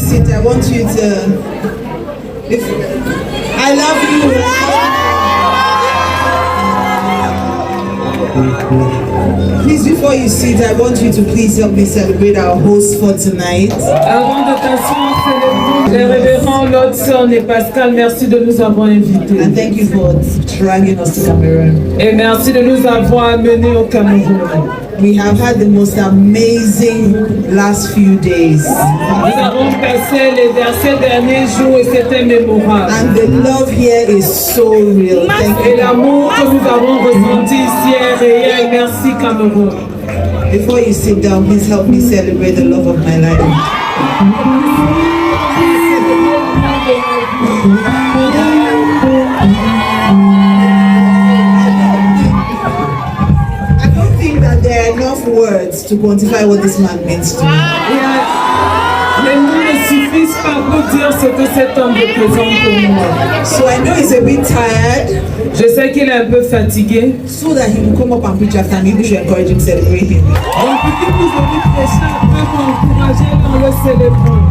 sit, I want you to. I love you. Please, before you sit, I want you to please help me celebrate our host for tonight. Avant de t'asseoir, célébrons les révérends Lord Son et Pascal. Merci de nous avoir invités. And thank you for dragging us to Cameroon. Et merci de nous avoir amenés au Cameroun. We have had the most amazing last few days. Nous avons passé ces derniers jours et c'était mémorable. And the love here is so real. Thank Et you. l'amour que nous avons ressenti ici est réel. Merci Cameroun. Before you sit down, please help me celebrate the love of my life. I don't think that there are enough words to quantify what this man means to me. Les mots ne suffisent pas pour dire ce que cet homme représente pour moi. So I know he's a bit tired. Je sais qu'il est un peu fatigué. So that he will come up and preach after me, we should encourage him, celebrate him. Donc, petit vous avez prêché un peu pour encourager dans le célébrant.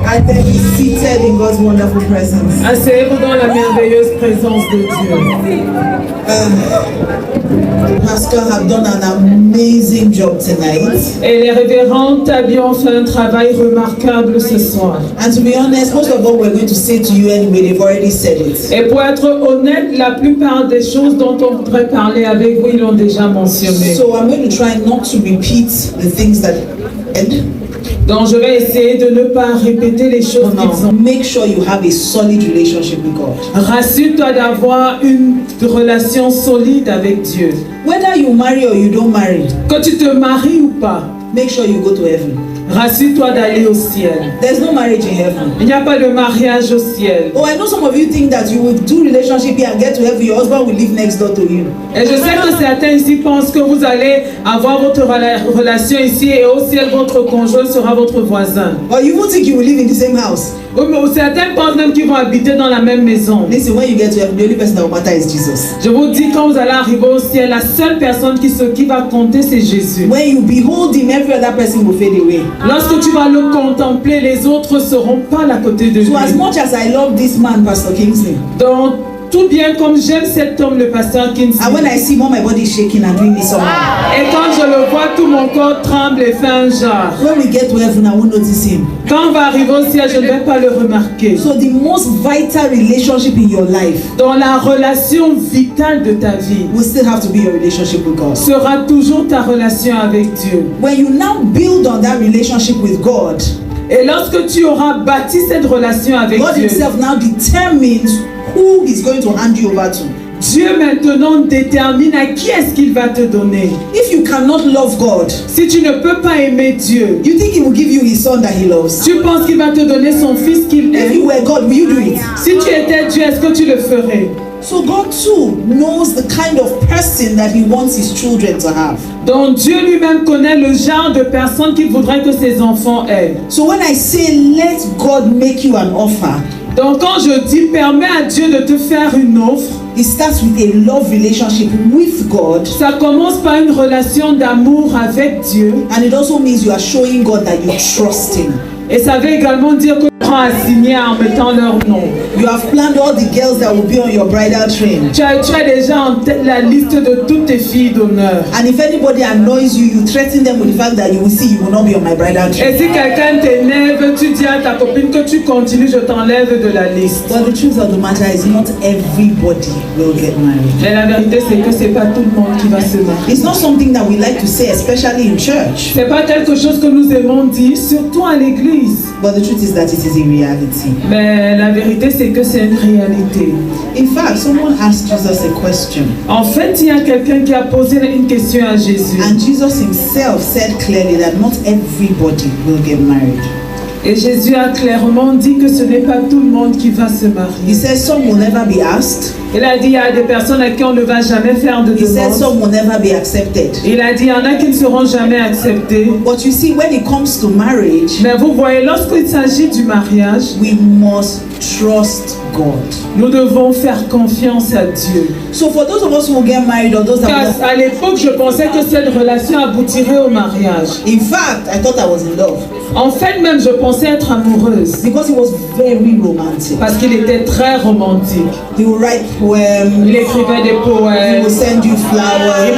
And then he's seated in God's wonderful presence. Asseyez-vous dans la merveilleuse présence de Dieu. Pastor have done an amazing job tonight. Et les révérends Tabi ont fait un travail remarquable ce soir. And to be honest, most of what we're going to say to you anyway, they've already said it. Et pour être honnête, la plupart des choses dont on voudrait parler avec vous, ils l'ont déjà mentionné. So I'm going to try not to repeat the things that end. Donc je vais essayer de ne pas répéter les choses qu'ils ont. Make sure you have a solid relationship with God. Rassure-toi d'avoir une relation solide avec Dieu. Whether you marry or you don't marry, Que tu te maries ou pas, make sure you go to heaven. rassure-toi d'aller au ciel. There's no marriage in heaven. Il n'y a pas de mariage au ciel. Oh, I know some of you think that you will do relationship here and get to heaven, your husband will live next door to you. Et je sais que certains ici pensent que vous allez avoir votre relation ici et au ciel, votre conjoint sera votre voisin. Or you won't think you will live in the same house. Ou certains pensent même qu'ils vont habiter dans la même maison. Listen, when you get to heaven, the only person that will matter is Jesus. Je vous dis, quand vous allez arriver au ciel, la seule personne qui va compter, c'est Jésus. When you behold him, every other person will fade away. Lorsque tu vas le contempler, les autres seront pas à côté de lui. So as much as I love this man, Pastor Kingsley, Donc, tout bien comme j'aime cet homme, le pasteur Kingsley. and when I see him, all my body is shaking and doing this somehow. Et quand je le vois, tout mon corps tremble et fait un genre. When we get to heaven, I won't notice him. Quand on va arriver au ciel, je ne vais pas le remarquer. So the most vital relationship in your life Dans la relation vitale de ta vie, will still have to be your relationship with God. sera toujours ta relation avec Dieu. When you now build on that relationship with God, Et lorsque tu auras bâti cette relation avec God Dieu, himself now determines who he's going to hand you over to. Dieu maintenant détermine à qui est-ce qu'il va te donner. If you cannot love God, Si tu ne peux pas aimer Dieu, you think he will give you his son that he loves? tu penses qu'il va te donner son fils qu'il If you aime. were God, will you do it? Si tu étais Dieu, est-ce que tu le ferais? So God too knows the kind of person that he wants his children to have. Donc Dieu lui-même connaît le genre de personne qu'il voudrait que ses enfants aient. So when I say let God make you an offer, Donc quand je dis permets à Dieu de te faire une offre, it starts with a love relationship with God, ça commence par une relation d'amour avec Dieu. and it also means you are showing God that you trust him. Et ça veut également dire que tu prends à signer en mettant leur nom. You have planned all the girls that will be on your bridal train. Tu as déjà en tête la liste de toutes tes filles d'honneur. And if anybody annoys you, you threaten them with the fact that you will see you will not be on my bridal train. Et si quelqu'un t'énerve, tu dis à ta copine que tu continues, je t'enlève de la liste. But the truth of the matter is not everybody will get married. Mais la vérité, c'est que c'est pas tout le monde qui va se marier. It's not something that we like to say, especially in church. C'est pas quelque chose que nous aimons dire, surtout à l'église. But the truth is that it is a reality. Mais la vérité, c'est que c'est une réalité. In fact, someone asked Jesus a question. En fait, il y a quelqu'un qui a posé une question à Jésus. And Jesus himself said clearly that not everybody will get married. Et Jésus a clairement dit que ce n'est pas tout le monde qui va se He marier. says some will never be asked. Il a dit, il y a des personnes à qui on ne va jamais faire de He said demande. some will never be accepted. Il a dit, il y en a qui ne seront jamais acceptés. But you see, when it comes to marriage, Mais vous voyez, lorsqu'il s'agit du mariage, we must trust God. nous devons faire confiance à Dieu. So for those of us who will get married or those that Car à l'époque, je pensais que cette relation aboutirait au mariage. in fact, I thought I was in love En fait, même, je pensais être amoureuse. because he was very romantic. Parce qu'il était très romantique. He would write poems, Il écrivait des he poèmes. would send you flowers,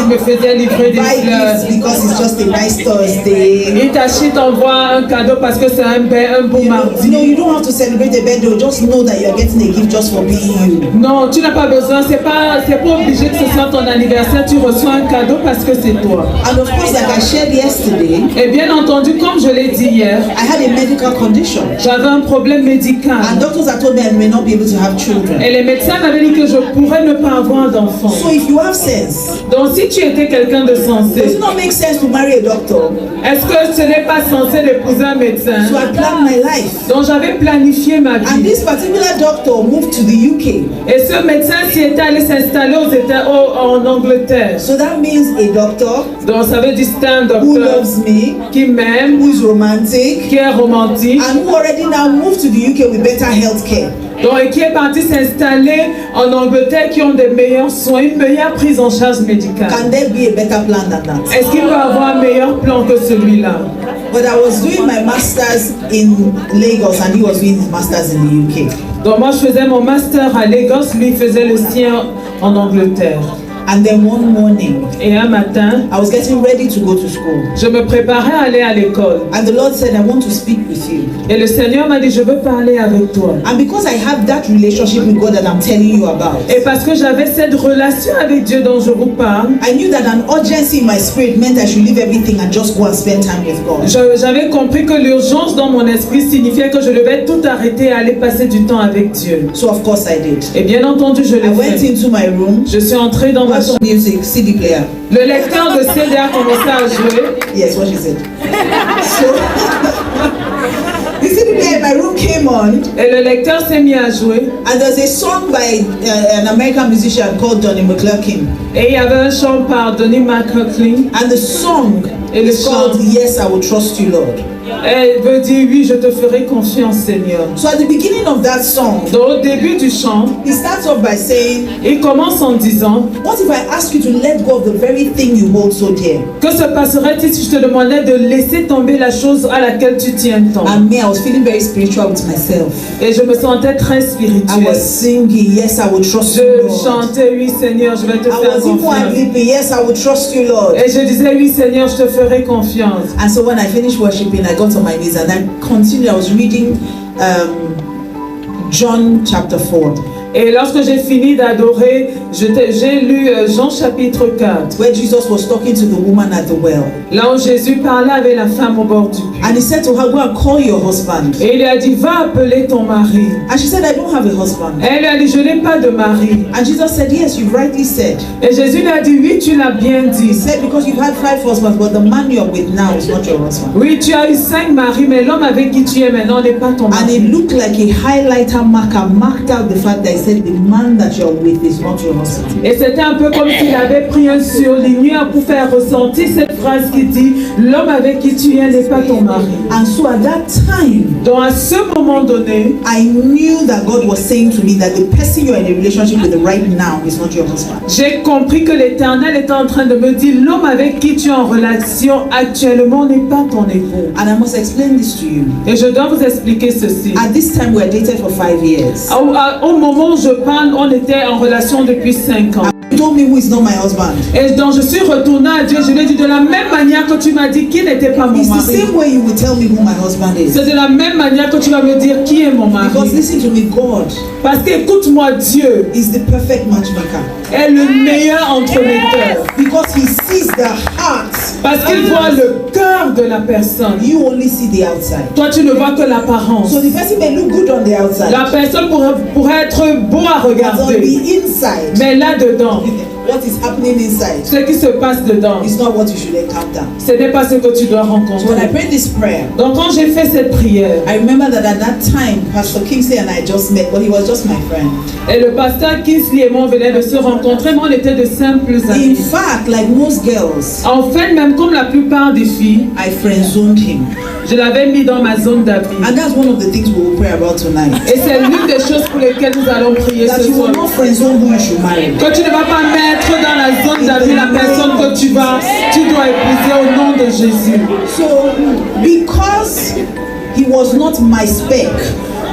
Il me faisait livrer des buy gifts fleurs. because it's just a nice Thursday. Il t'achète, t'envoie un cadeau parce que c'est un beau mardi. You don't have to celebrate a birthday. Just know that you're getting a gift just for being you. Non, tu n'as pas besoin, c'est pas obligé que ce soit ton anniversaire, tu reçois un cadeau parce que c'est toi. And of course, like I shared yesterday, Et bien entendu, comme je l'ai dit hier, I had a medical condition. j'avais un problème médical. And doctors had told me I may not be able to have children. Et les médecins m'avaient dit que je pourrais ne pas avoir d'enfant. So if you have sense, Donc si tu étais quelqu'un de does sensé, it not make sense to marry a doctor? est-ce que ce n'est pas censé d'épouser un médecin? So I planned my life. Donc j'avais planifié ma And vie. this particular doctor moved to the UK. Et ce médecin s'y était allé s'installer en Angleterre. So that means a doctor Donc ça veut dire c'est un who docteur loves me, qui m'aime, who is romantic, qui est romantique, and who already now moved to the UK with better health care. donc, et qui est parti s'installer en Angleterre, qui ont des meilleurs soins, une meilleure prise en charge médicale. Can there be a better plan than that? Est-ce qu'il peut avoir un meilleur plan que celui-là? But I was doing my master's in Lagos and he was doing his master's in the UK. Donc moi je faisais mon master à Lagos, lui il faisait le sien en Angleterre. And then one morning, Et un matin, I was getting ready to go to school. je me préparais à aller à l'école. And the Lord said, I want to speak with you. Et le Seigneur m'a dit, je veux parler avec toi. And because I have that relationship with God that I'm telling you about, Et parce que j'avais cette relation avec Dieu dont je vous parle, I knew that an urgency in my spirit meant I should leave everything and just go and spend time with God. j'avais compris que l'urgence dans mon esprit signifiait que je devais tout arrêter et aller passer du temps avec Dieu. So of course I did. Et bien entendu, je I l'ai went fait. into my room, Je suis entrée dans ma got some chambre. music, CD player. Le lecteur de CD a commencé à jouer. Yes, what she said. So the CD player in my room came on, Et le lecteur s'est mis à jouer. and there's a song by an American musician called Donnie McClurkin. Et il y avait un chant par Donnie McClurkin. And the song Et le is called chant, Yes, I Will Trust You, Lord. elle veut dire oui, je te ferai confiance, Seigneur. So at the beginning of that song, Donc au début du chant, he starts off by saying, il commence en disant, what if I ask you to let go of the very thing you hold so dear? que se passerait-il si je te demandais de laisser tomber la chose à laquelle tu tiens tant? And me, I was feeling very spiritual with myself. Et je me sentais très I spirituelle. was singing, Yes, I will trust you, Je Lord. chantais, oui Seigneur, je vais te I faire was even confiance. weeping, Yes, I will trust you, Lord. Et je disais, oui Seigneur, je te ferai confiance. And so when I finished worshiping, I got on my knees and I continued. I was reading John chapter 4, Et lorsque j'ai fini d'adorer, j'ai lu Jean chapitre 4, where Jesus was talking to the woman at the well. là où Jésus parlait avec la femme au bord du puits. And he said to her, go and call your husband. Et il lui a dit, va appeler ton mari. And she said, I don't have a husband. Et elle lui a dit, je n'ai pas de mari. And Jesus said, yes, you've rightly said. Et Jésus lui a dit, oui, tu l'as bien He dit. said, because you've had 5 husbands, but the man you're with now is not your husband. Oui, tu as eu 5 maris, mais l'homme avec qui tu es maintenant n'est pas ton And mari. it looked like a highlighter marker marked out the fact that he said, the man that you're with is not your husband. Et c'était un peu comme s'il avait pris un surligneur pour faire ressentir cette phrase qui dit, l'homme avec qui tu es n'est pas ton mari. And so at that time, Donc à ce moment donné, I knew that God was saying to me that the person you're in a relationship with right now is not your husband. j'ai compris que l'Éternel était en train de me dire, l'homme avec qui tu es en relation actuellement n'est pas ton époux. And I must explain this to you. Et je dois vous expliquer ceci. At this time, we were dated for 5 years. Au moment où je parle, on était en relation depuis 5 ans. You told me who is not my husband. Et donc je suis retournée à Dieu, je lui ai dit de la même manière que tu m'as dit qui n'était pas mon It's the mari. same way you will tell me who my husband is. C'est de la même manière que tu vas me dire qui est mon mari. Because listen to me, God Parce qu'écoute-moi, Dieu is the perfect matchmaker. est le meilleur entremetteur. Because he sees the heart. Parce qu'il voit le cœur de la personne. You only see the outside. Toi, tu ne vois que l'apparence. So the person may look good on the outside. La personne pourrait être beau à But on regarder. the inside, Mais là-dedans, what is happening inside Ce qui se passe dedans, is not what you should encounter. ce n'est pas ce que tu dois So when I rencontrer. prayed this prayer, Donc quand j'ai fait cette prière, I remember that at that time, Pastor Kingsley and I just met, but he was just my friend. et le pasteur Kingsley et moi venaient de se rencontrer, mais on était de simples In amis. fact, like most girls, En fait, même comme la plupart des filles, I friend-zoned him. je l'avais mis dans ma zone d'amis. And that's one of the things we will pray about tonight. Et c'est l'une des choses pour lesquelles nous allons prier That ce you will soir. not friend-zone who you should marry. Que tu ne vas pas mettre dans la zone d'amis la personne que tu dois épouser au nom de Jésus. So, because he was not my spec,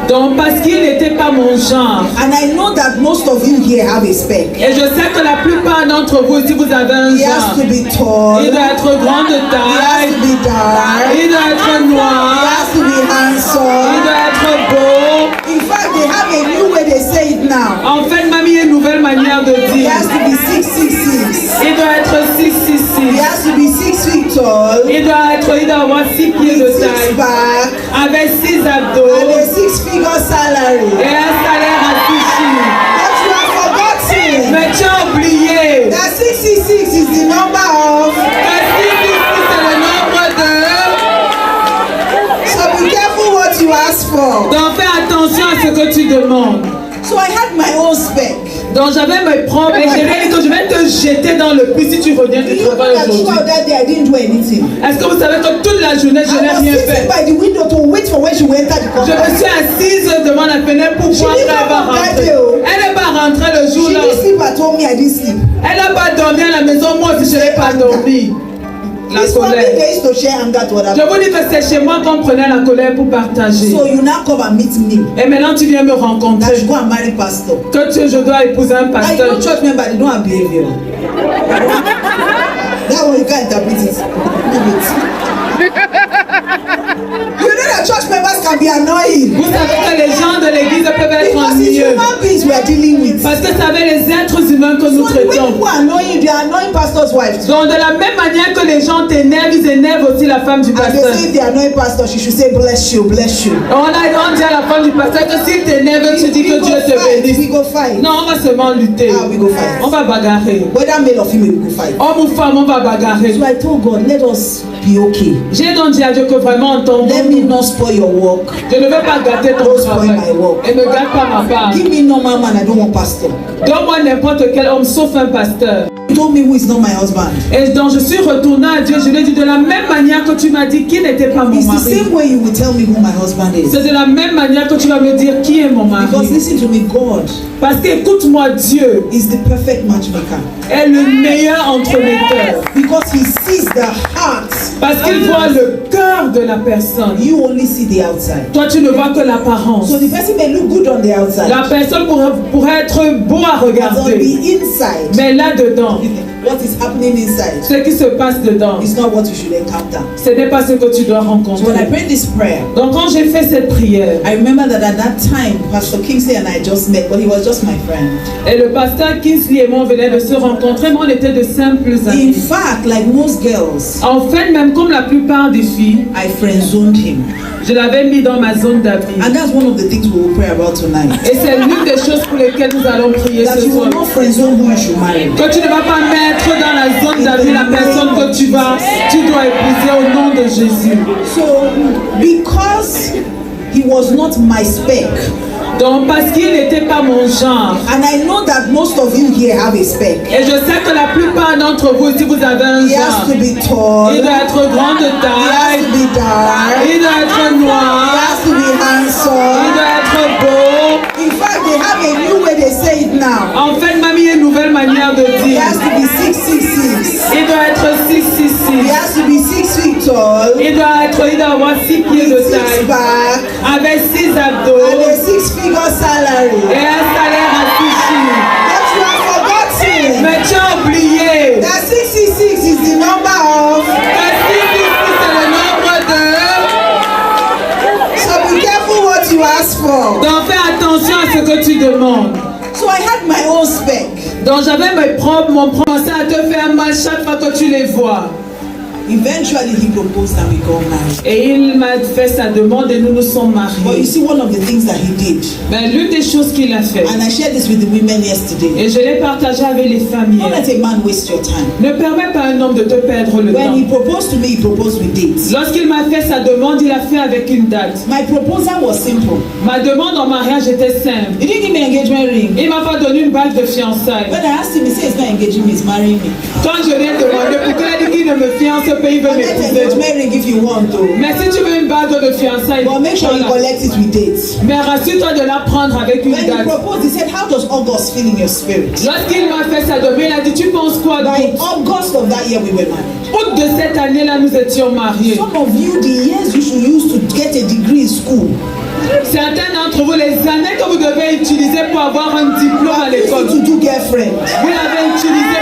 Donc parce qu'il n'était pas mon genre. and I know that most of you here have a spec. Et je sais que la plupart d'entre vous, si vous avez un He has genre, to be tall. il doit être grand de He has taille, to be dark. il doit être He noir, has to be il handsome. doit être beau. In fact, they have a new way they say it now. En fait, mamie, il y a une nouvelle manière de He dire. has to be 6'6". Il doit être He 6'6". has to be 6 feet tall. Il doit avoir 6 pieds de With 6 taille, pack avec 6 and abdos a 6-figure salary. et un salaire à 6 chiffres. But you have forgotten Mais tu as oublié that 666 is the number of. que 6 c'est le nombre de... So be careful what you ask for. Donc fais attention à ce que tu demandes. So I had my own spec. Donc j'avais mes propres et je lui ai dit que je vais te jeter dans le puits si tu reviens Do du you know travail that aujourd'hui. throughout that day I didn't do anything? Est-ce que vous savez que toute la journée je I n'ai was rien sitting fait? by the window to wait for when she will enter the Je me compound. suis assise devant la fenêtre pour voir didn't qu'elle va come that rentrer. day, oh. Elle n'est pas rentrée le She jour-là. didn't sleep at home, me I didn't sleep. Elle n'a pas dormi à la maison, moi aussi je n'ai pas dormi. La This one colère. they used to share anger to other Je people. vous dis que c'est chez moi qu'on prenait la colère pour partager. So you now come and meet me. Et maintenant tu viens me That rencontrer. you go and marry pastor. Que je dois épouser un I pasteur. know church member, they don't have behavior. That one you can't interpret it. Leave it. You know that church members can be annoying. Vous savez que les gens de l'église peuvent être Because it's ennuyeux. human beings we are dealing with. Parce que ça avec les êtres humains que nous So the way traitons. people are annoying, they are annoying pastor's wife. Donc de la même manière que les gens t'énervent, ils énervent aussi la femme du And they pasteur. say if they annoy pastor, she should say bless you, bless you. On dit à la femme du pasteur que s'il t'énerve, tu dis We que go Dieu te fight. bénisse. We go fight. Non, on va seulement lutter. Ah, we go fight. On va bagarrer. Whether male or female, we go fight. Homme ou femme, on va bagarrer. So I told God, let us be okay. J'ai donc dit à Dieu que vraiment en ton Let nom, me not spoil your work. je ne veux pas gâter ton Don't spoil travail. my work. Et ne gâte pas ma part. Give me normal man, I don't want pastor. Donne-moi n'importe quel homme sauf un pasteur. You told me who is not my husband. Et donc je suis retournée à Dieu, je lui ai dit de la même manière que tu m'as dit qui n'était pas mon It's the mari. same way you will tell me who my husband is. C'est de la même manière que tu vas me dire qui est mon Because mari. listen to me, God Parce qu'écoute-moi, Dieu is the perfect matchmaker. est le meilleur entremetteur. Because he sees the heart. Parce qu'il voit le cœur de la personne. You only see the outside. Toi, tu ne vois que l'apparence. So the person may look good on the outside. La personne pourrait être beau à But on regarder. the inside, Mais là-dedans, what is happening inside ce qui se passe dedans, is not what you should encounter. ce n'est pas ce que tu dois So when I rencontrer. prayed this prayer, Donc quand j'ai fait cette prière, I remember that at that time, Pastor Kingsley and I just met, but he was just my friend. et le pasteur Kingsley et moi venaient de se rencontrer, mais on était de simples In amis. fact, like most girls, En fait, même comme la plupart des filles, I friend-zoned him. je l'avais mis dans ma zone d'amis. And that's one of the things we will pray about tonight. Et c'est l'une des choses pour lesquelles nous allons prier That ce you will soir. not friend-zone who you should marry. Que tu ne vas pas mettre dans la zone d'amis la personne que tu dois épouser au nom de Jésus. So, because he was not my spec, Donc parce qu'il n'était pas mon genre. and I know that most of you here have a spec. Et je sais que la plupart d'entre vous, si vous avez un He has genre, to be tall. il doit être grand de He has taille, to be dark. il doit être He noir, has to be il handsome. doit être beau. In fact, they have a new way they say it now. En fait, mamie, il y a une nouvelle manière de He dire. has to be 6'6". Il doit être He 6'6". has to be 6 feet tall. Il doit avoir 6 pieds de With 6 taille, pack avec 6 and abdos a 6-figure salary. et un salaire à 6 chiffres. But you have forgotten Mais tu as oublié that 666 is the number of. que 6 c'est le nombre de... So be careful what you ask for. Donc fais attention à ce que tu demandes. So I had my own spec. Donc j'avais mon propre, à te faire mal chaque fois que tu les vois. Eventually, he proposed and we got married. Et il m'a fait sa demande et nous nous sommes But you mariés. see, one of the things that he did, Mais l'une des choses qu'il a fait, and I shared this with the women yesterday, et je l'ai partagé avec les femmes don't hier, let a man waste your time. ne permets pas à un homme de te perdre le When he temps. proposed to me, he proposed with dates. Lorsqu'il m'a fait sa demande, il a fait avec une date. My proposal was simple. Ma demande en mariage était simple. He didn't give me an engagement ring. Il m'a pas donné une bague de fiançailles. When I asked him, he said he's not engaging me, he's marrying me. Quand je lui ai demandé pourquoi il a dit qu'il ne me fiance pas, il veut I'll get an m'épouser. engagement ring if you want to. Mais si tu veux une bague de fiançailles, But make sure you voilà. collect it with dates. Mais rassure-toi de la prendre avec une When he date. proposed, he said, how does August feel in your spirit? Lorsqu'il m'a fait sa demande, il a dit, tu penses quoi By d'août? August of that year, we were married. Août de cette année-là, nous étions mariés. Some of you, the years you should use to get a degree in school, Certains d'entre vous, les années que vous devez utiliser pour avoir un diplôme à l'école, to do girlfriend. vous l'avez utilisé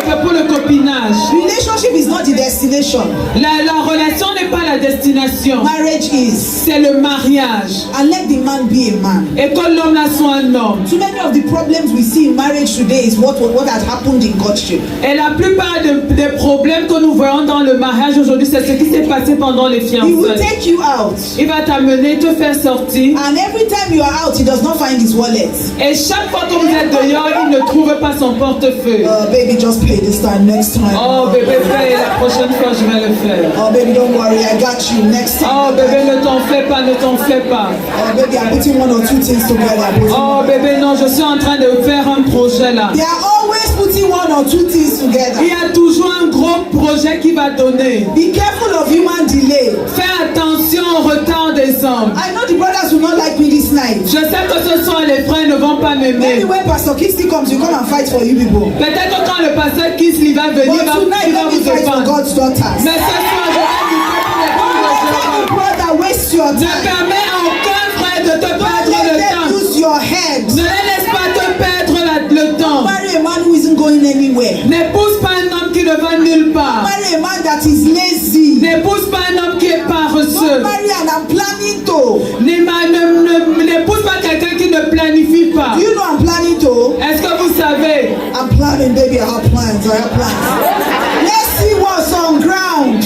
pour, pour le copinage. Relationship is not the destination. La relation n'est pas la destination, Marriage is. c'est le mariage. And let the man be a man. Et que l'homme là soit un homme. Too many of the problems we see in marriage today is what has happened in courtship. Et la plupart des problèmes que nous voyons dans le mariage aujourd'hui, c'est ce qui s'est passé pendant les He will fiançailles. take you out. Il va t'amener, te faire sortir. And every time you are out, he does not find his wallet. Et chaque fois que vous êtes dehors, il ne trouve pas son portefeuille. Baby, just pay this time. Next time. Oh bébé, paye, la prochaine fois je vais le faire. Oh, baby, don't worry. I got you. Next time. Oh bébé, ne t'en fais pas, ne t'en fais pas. Oh, baby, I'm putting one or two things together. Oh bébé, non, je suis en train de faire un projet là. They are always putting one or two things together. Il y a toujours un gros projet qui va donner. Be careful of human delay. Fais attention au retard des hommes. I know the brothers will not like me this night. Je sais que ce soir les frères ne vont pas Maybe m'aimer. when Pastor Kisti comes, you come and fight for you people. Peut-être que quand le pasteur Kisly va venir, But tonight, il va let me vous fight for défendre. God's daughters. Mais ce soir, je vais lutter pour les Don't filles de let any Jéhovah. brother waste your Ne time. permets à aucun frère de te Don't perdre let le them temps. use your head. Ne les laisse pas te perdre le temps. Marry a man who isn't going anywhere. N'épouse pas un homme qui ne va nulle part. Marry a man that is lazy. N'épouse pas un homme qui est paresseux. Don't marry and I'm planning to. N'épouse pas quelqu'un qui ne planifie pas. Do you know I'm planning to? Est-ce que vous savez? I'm planning, baby. I have plans. I have plans. Let's see what's on ground.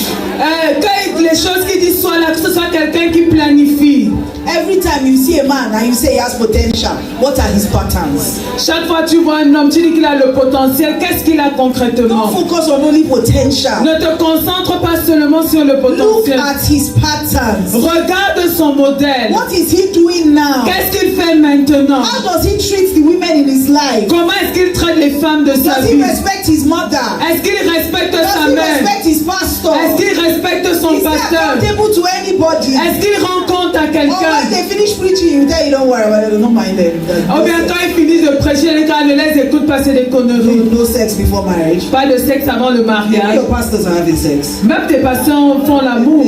Que les choses qui disent soient là, que ce soit quelqu'un qui planifie. Every time you see a man and you say he has potential, what are his patterns? Chaque fois que tu vois un homme, tu dis qu'il a le potentiel. Qu'est-ce qu'il a concrètement? Don't focus on only potential. Ne te concentre pas seulement sur le Look potentiel. at his patterns. Regarde son modèle. What is he doing now? Qu'est-ce qu'il fait maintenant? How does he treat the women in his life? Comment est-ce qu'il traite les femmes de sa Does he vie? respect his mother? Est-ce qu'il respecte Does sa he mère? respect his pastor? Est-ce qu'il respecte son Is he pasteur? accountable to anybody? Est-ce qu'il rend compte à Or when quelqu'un? they finish preaching, you tell you don't worry about it, don't mind them. Ou bien quand ils finissent de prêcher, les gars ne les écoutent pas, c'est des conneries. No sex before marriage. Pas de sexe avant le mariage. Your pastors are having sex. Même tes patients font l'amour.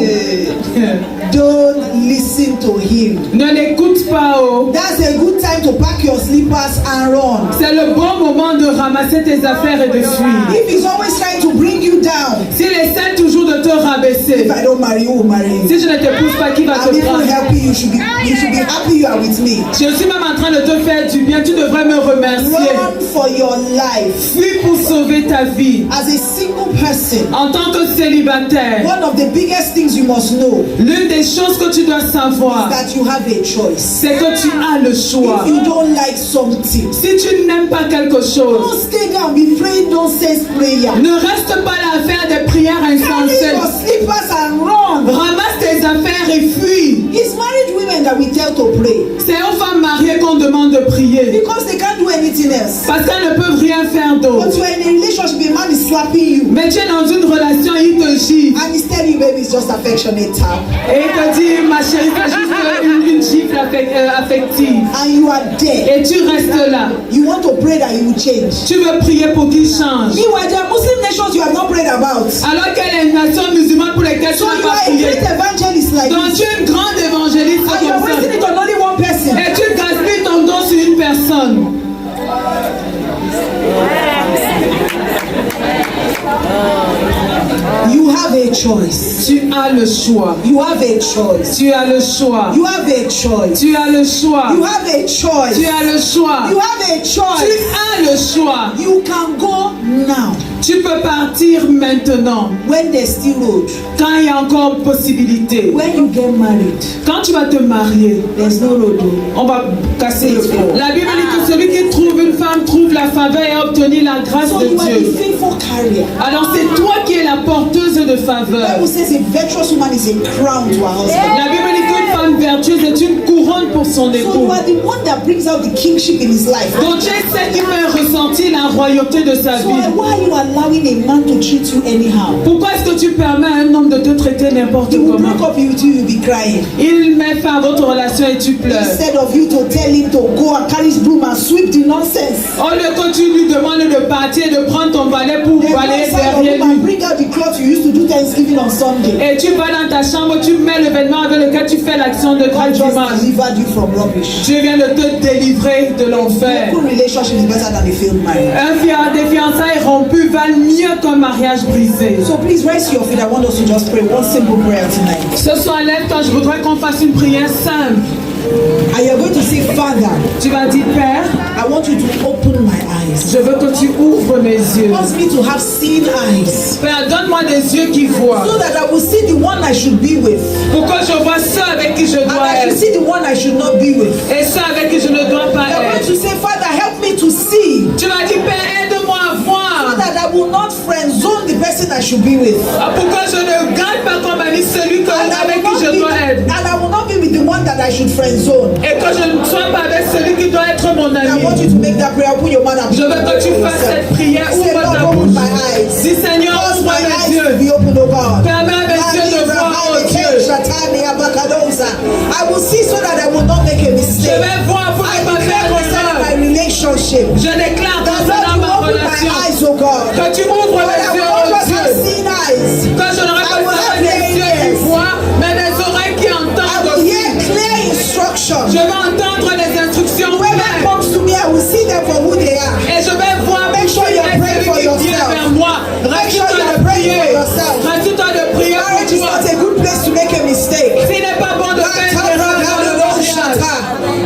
Don't listen to him. Ne l'écoute pas. Oh. That's a good time to pack your slippers and run. C'est le bon moment de ramasser tes affaires et de fuir. If he's always trying to bring you down, S'il essaie toujours de te rabaisser, if I don't marry you, who will marry you? si je ne t'épouse pas, qui va I'm te even prendre? helping you. You should be happy you are with me. Je suis même en train de te faire du bien, tu devrais me remercier. Run for your life. Fuis pour sauver ta vie. As a single person, En tant que célibataire, one of the biggest things you must know l'une des choses que tu dois savoir, is that you have a choice. c'est que tu as le choix. If you don't like something, Si tu n'aimes pas quelque chose, don't stay there and be praying nonsense prayer. ne reste pas là à faire des prières Carry insensées. your slippers and run. Ramasse tes affaires et fuis. It's married women that we tell to pray C'est aux femmes mariées qu'on demande de prier. because they can't do anything else. Parce qu'elles ne peuvent rien faire But d'autre. you're in a relationship, a man is slapping you Mais tu es dans une relation, il te gifle. and he's telling you, baby, it's just affectionate tap. Et il te dit, ma chérie, c'est juste une gifle affective. And you are there. Et tu restes là. You want to pray that he will change. Tu veux prier pour qu'il change. Meanwhile, there are Muslim nations you have not prayed about. Alors qu'il y a une nation musulmane pour lesquelles tu So n'as you pas are a prié. great evangelist like Donc this. tu es une grande évangéliste And you're comme wasting ça. it on only one person. Et tu gaspilles ton don sur une personne. You have a choice. Tu as le choix. You have a choice. Tu as le choix. You have a choice. Tu as le choix. You have a choice. Tu as le choix. You have a Tu choice. as le choix. You can go now Tu peux partir maintenant when there's still road. quand il y a encore possibilité. When you get married, Quand tu vas te marier, there's no road. on va casser le pont. La Bible dit que celui qui trouve une femme trouve la faveur et a obtenu la grâce So de you are Dieu. the faithful carrier. Alors c'est toi qui es la porteuse de faveur. The Bible says a virtuous woman is a crown to her husband. La Bible dit qu'une femme vertueuse est une couronne pour son So you époux. are the one that brings out the kingship in his life. Donc tu es celle qui fait ressentir la royauté de sa So vie. why are you allowing a man to treat you anyhow? Pourquoi est-ce que tu permets à un homme de te traiter n'importe He will comment? break up with you, you'll be crying. Il met fin à votre relation et tu pleures. Instead of you to tell him to go and carry his broom and sweep the nonsense. Au lieu que tu lui demandes de partir et de prendre ton balai pour Then balayer go inside your derrière room and lui. bring out the cloth you used to do Thanksgiving on Sunday. Et tu vas dans ta chambre, tu mets le vêtement avec lequel tu fais l'action de God grâce just dimanche. delivered you from rubbish. Dieu vient de te délivrer de A l'enfer. good relationship is better than a failed marriage. Des fiançailles rompues valent mieux qu'un mariage brisé. So please raise your feet. I want us to just pray one simple prayer tonight. Ce soir, lève-toi, je voudrais qu'on fasse une prière simple. And you're going to say, Father, Tu vas dire, Père, I want you to open my eyes. je veux que tu ouvres mes yeux. Cause me to have seen eyes. Père, donne-moi des yeux qui voient. So that I will see the one I should be with. Pour que je vois ceux avec qui je And dois I should être. see the one I should not be with. Et ceux avec qui je ne dois pas You're going être. to say, Father, help me to see. Tu vas dire, Père, aide-moi à So voir. that I will not friend zone the person I should be with. Pour que je ne garde pas comme ami celui And avec qui je dois être. I will not be with the one that I should friend zone. Et que je ne sois pas avec celui qui doit être mon I ami. want you to make that prayer. Open your mouth and Je veux que tu fasses cette prière. Say, Ouvre ta Lord, open bouche. my eyes. Dis, Seigneur, Cause ouvre my mes eyes to yeux. be open, oh God. Permets à mes yeux de voir, oh Dieu. I will see so that I will not make a Je mistake. vais voir pour I ne pas declare faire concerning my erreur. relationship. Je déclare That concernant ma Lord, you open my relation eyes, oh God. que tu m'ouvres Lord, les I yeux, will oh not just have Dieu. seen eyes. Que je n'aurai I pas will have seulement des yeux qui ears. voient, mais des oreilles qui I entendent will aussi. hear clear instructions. Je vais entendre les instructions Whoever claires. comes to me, I will see them for who they are. Et je vais voir Make sure you pray for celui qui vient yourself. vers moi. Make sure Rassure-toi you de pray prier. for yourself. Rassure-toi de prier pour Marriage is toi. not a good place to make a mistake. S'il n'est pas bon de faire une erreur dans le mariage.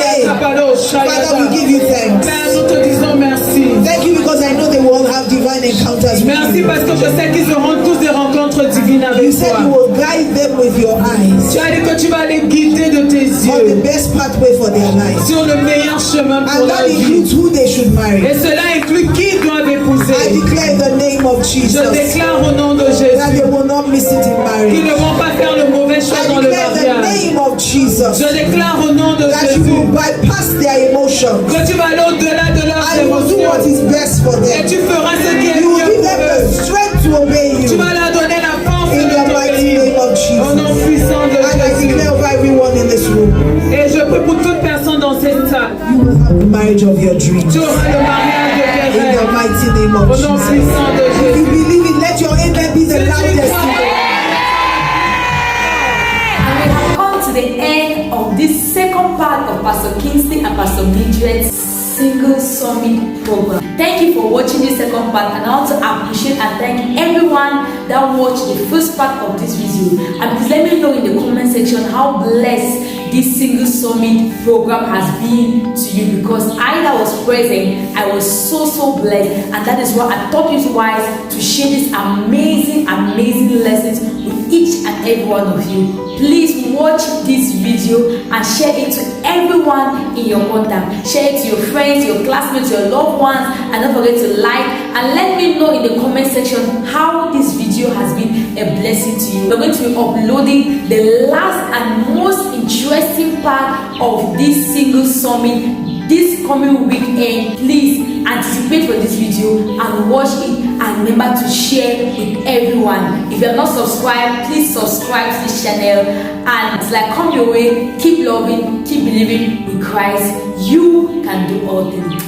Father, we give you thanks. Père, nous te disons merci. Thank you because I know they will all have divine encounters with Merci you. parce que je sais qu'ils auront tous des rencontres divines You avec said toi. you will guide them with your eyes Tu as dit que tu vas les guider de tes on the yeux best pathway for their lives. sur le meilleur chemin pour And la that vie. includes who they should marry. Et cela inclut qui doivent I épouser. declare in the name of Je Jesus déclare au nom de that they Jésus will not miss it in qu'ils marriage. ne vont pas faire le mauvais choix I dans le declare in the mariage. name of Jesus Je déclare au nom de that you will Jésus bypass their emotions que tu vas aller au-delà de leurs and you will do what émotions is best for et them. tu feras ce qui est You will mieux give pour them the eux. strength to obey Tu you vas leur donner la force in de the mighty t'obéir. name of Au nom Jesus. puissant de And I Jésus. declare over everyone in this room, Et je prie pour toute personne dans cette salle. you will have the marriage of your dreams. Tu auras le mariage de tes In the rêves. mighty name Au of nom Jesus. puissant de If you Jésus. believe it, let your amen be the Si tu loudest. crois- And we have come to the end of this second part of Pastor Kingsley and Pastor Mildred's Single Summit program. Thank you for watching this second part, and I want to appreciate and thank everyone that watched the first part of this video. And please let me know in the comment section how blessed this Single Summit program has been to you, because I that was present, I was so blessed, and that is why I thought it wise to share these amazing lessons with each and every one of you. Please watch this video and share it to everyone in your contact. Share it to your friends, your classmates, your loved ones, and don't forget to like and let me know in the comment section how this video has been a blessing to you. We're going to be uploading the last and most interesting part of this Single Summit this coming weekend. Please anticipate for this video and watch it, and remember to share with everyone. If you are not subscribed, please subscribe to this channel, and it's like come your way. Keep loving, keep believing with Christ. You can do all things.